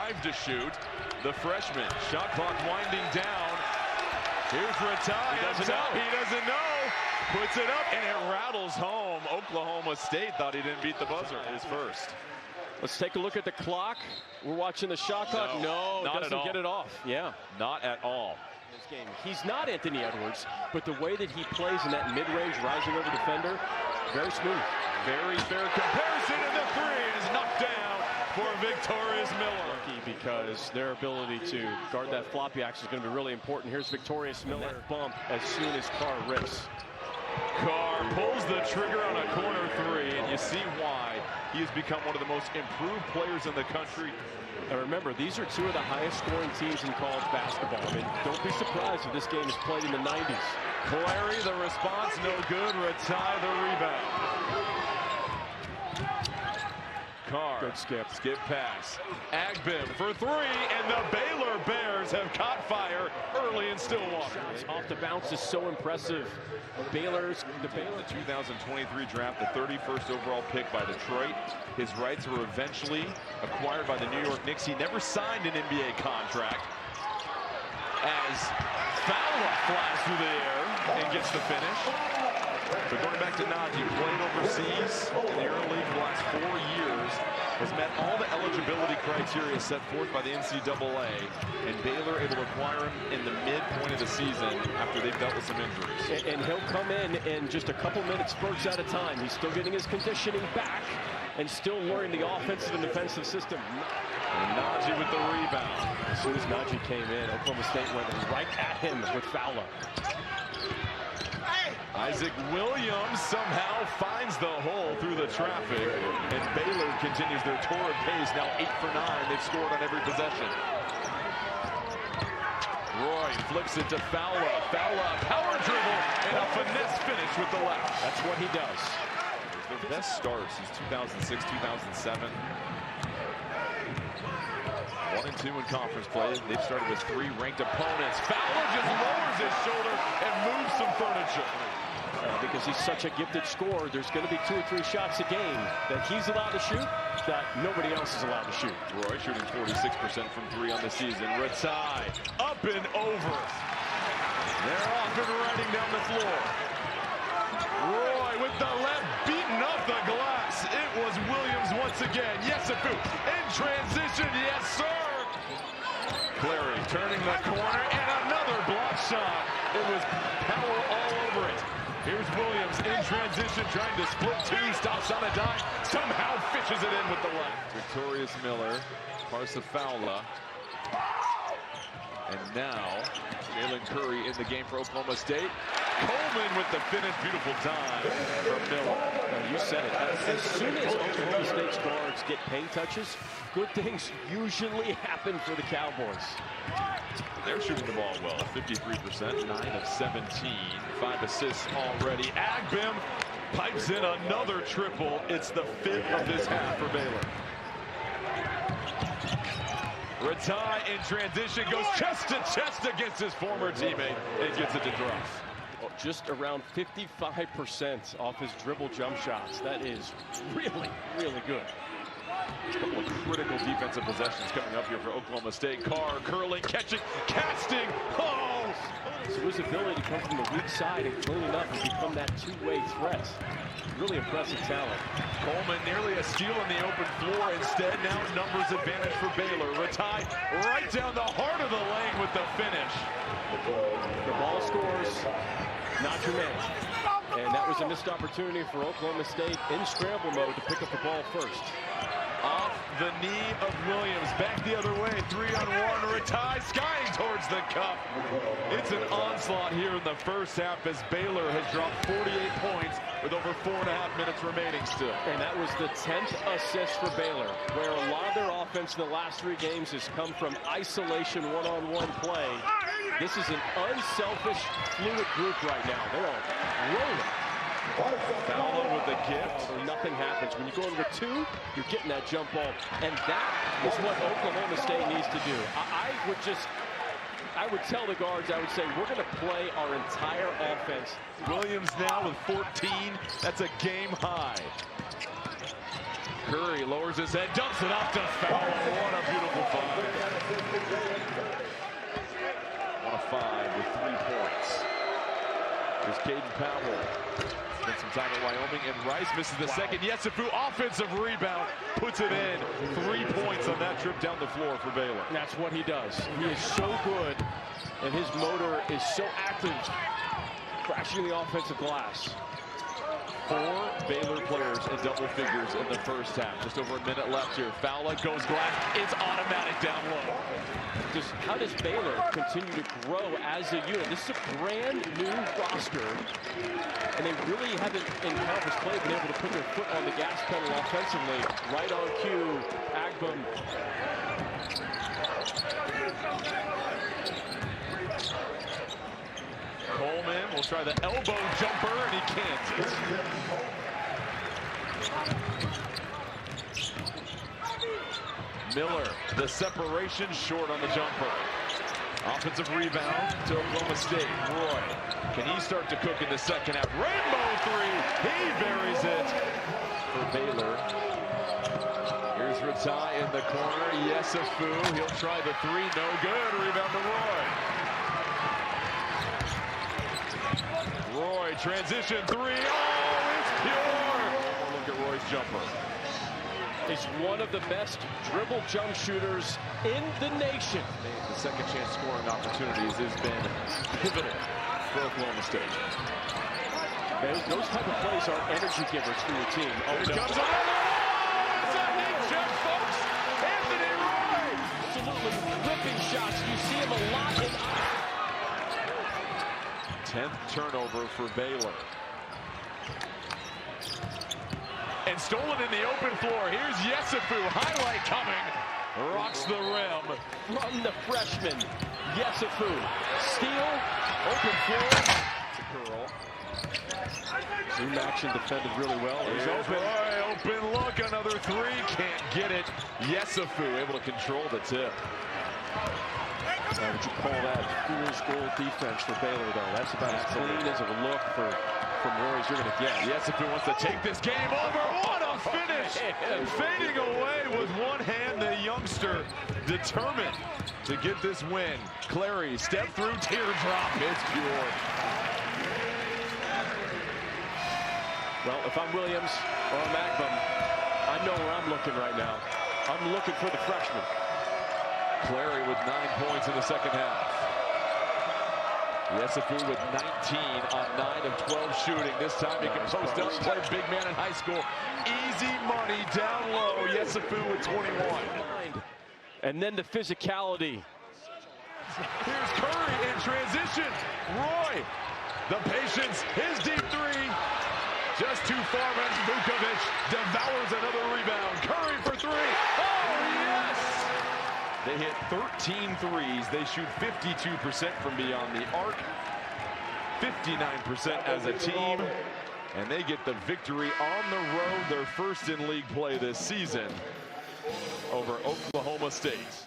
drive to shoot. The freshman. Shot clock winding down. Here's Ratai. He doesn't know. Puts it up, and it rattles home. Oklahoma State thought he didn't beat the buzzer. His first. Let's take a look at the clock. We're watching the shot clock. No, doesn't get it off. Yeah. Not at all. This game. He's not Anthony Edwards, but the way that he plays in that mid-range rising over defender, very smooth. Very fair comparison, and the three is knocked down for Victorious Miller. Because their ability to guard that floppy action is going to be really important. Here's Victorious Miller. Bump as soon as Carr rips. Carr pulls the trigger on a corner three, and you see why he has become one of the most improved players in the country. And remember, these are two of the highest scoring teams in college basketball. I mean, don't be surprised if this game is played in the 90s. Clary, the response, no good. Ratai, the rebound. Carr, good skip pass. Agbim for three, and the Baylor Bears have caught fire early in Stillwater. Off the bounce is so impressive. The Baylor 2023 draft, the 31st overall pick by Detroit. His rights were eventually acquired by the New York Knicks. He never signed an NBA contract. As Fowler flies through the air and gets the finish. But going back to Naji, playing overseas in the early league for the last 4 years, has met all the eligibility criteria set forth by the NCAA, and Baylor able to acquire him in the midpoint of the season after they've dealt with some injuries. And he'll come in just a couple minute spurts at a time. He's still getting his conditioning back and still learning the offensive and defensive system. And Naji with the rebound. As soon as Naji came in, Oklahoma State went right at him with Fowler. Isaac Williams somehow finds the hole through the traffic, and Baylor continues their torrid pace, now 8 for 9. They've scored on every possession. Roy flips it to Fowler. Fowler, power dribble, and a finesse finish with the left. That's what he does. Their best starts since 2006, 2007. 1 and 2 in conference play. They've started with 3 ranked opponents. Fowler just lowers his shoulder and moves some furniture. Because he's such a gifted scorer, there's going to be 2 or 3 shots a game that he's allowed to shoot that nobody else is allowed to shoot. Roy shooting 46% from 3 on the season. Ratai up and over. They're off and riding down the floor. Roy with the left beating up the glass. It was Williams once again. Yesufu in transition. Yes, sir. Clary turning the corner and another block shot. It was power all over it. Here's Williams in transition, trying to split 2, stops on a dime, somehow fishes it in with the left. Victorious Miller, Parsa Fowler. And now, Jalen Curry in the game for Oklahoma State. Coleman with the finish, beautiful time from Miller. You said it. As soon as Oklahoma State's guards get paint touches, good things usually happen for the Cowboys. They're shooting the ball well, 53%, 9 of 17, 5 assists already. Agbim pipes in another triple. It's the 5th of this half for Baylor. Ratai in transition goes chest to chest against his former teammate and gets it to drop. Just around 55% off his dribble jump shots. That is really, really good. A couple of critical defensive possessions coming up here for Oklahoma State. Carr curling, catching, casting. Oh! So his ability to come from the weak side and clean it up and become that two-way threat. Really impressive talent. Coleman nearly a steal on the open floor. Instead, now numbers advantage for Baylor. Ratai right down the heart of the lane with the finish. The ball scores. Not your man. And that was a missed opportunity for Oklahoma State in scramble mode to pick up the ball first. Off the knee of Williams, back the other way, 3-on-1, Ratai skying towards the cup. It's an onslaught here in the first half as Baylor has dropped 48 points with over 4.5 minutes remaining still. And that was the 10th assist for Baylor, where a lot of their offense in the last 3 games has come from isolation, one-on-one play. This is an unselfish, fluid group right now. They are rolling. Fowler with the gift. Nothing happens. When you go in with 2, you're getting that jump ball. And that is what Oklahoma State needs to do. I would tell the guards, I would say, we're going to play our entire offense. Williams now with 14. That's a game high. Curry lowers his head, dumps it off to Fowler. What a beautiful find. Powell. Spent some time at Wyoming, and Rice misses the second. Yesufu, offensive rebound, puts it in. 3 points on that trip down the floor for Baylor. That's what he does. He is so good, and his motor is so active, crashing the offensive glass. 4 Baylor players in double figures in the first half. Just over a minute left here. Fowler goes glass. It's automatic down low. Just how does Baylor continue to grow as a unit? This is a brand new roster, and they really haven't, in conference play, been able to put their foot on the gas pedal offensively. Right on cue, Agbum. Coleman will try the elbow jumper, and he can't. Miller, the separation short on the jumper. Offensive rebound to Oklahoma State. Roy, can he start to cook in the second half? Rainbow three, he buries it for Baylor. Here's Ratai in the corner. Yesufu, he'll try the three, no good. Rebound to Roy. Roy, transition three. Oh, it's pure. Look at Roy's jumper. Is one of the best dribble jump shooters in the nation. The second chance scoring opportunities has been pivotal for Oklahoma State. Those type of plays are energy givers for your team. Oh, here comes another. It's a hit check, folks. Anthony Roy. Absolutely ripping shots. You see him a lot in 10th turnover for Baylor. And stolen in the open floor. Here's Yesufu. Highlight coming. Rocks the rim. From the freshman, Yesufu. Steal. Open floor. It's a curl. Zoom action defended really well. He's open. Roy, open look. Another three. Can't get it. Yesufu able to control the tip. Would you call that fool's goal defense for Baylor, though? That's about as clean as a look from Roy as you're going to get. Yesufu wants to take this game over. What a finish! And fading away with one hand, the youngster determined to get this win. Clary, step through, teardrop. It's pure. Well, if I'm Williams or I'm Agbum, I know where I'm looking right now. I'm looking for the freshman. Clary with 9 points in the second half. Yesufu with 19 on 9 of 12 shooting. This time he can post up, play big man in high school. Easy money down low. Yesufu with 21. And then the physicality. Here's Curry in transition. Roy, the patience, his deep three. Just too far, and Vukovic devours another rebound. Curry for three. Oh, yes! They hit 13 threes. They shoot 52% from beyond the arc, 59% as a team, and they get the victory on the road, their first in league play this season over Oklahoma State.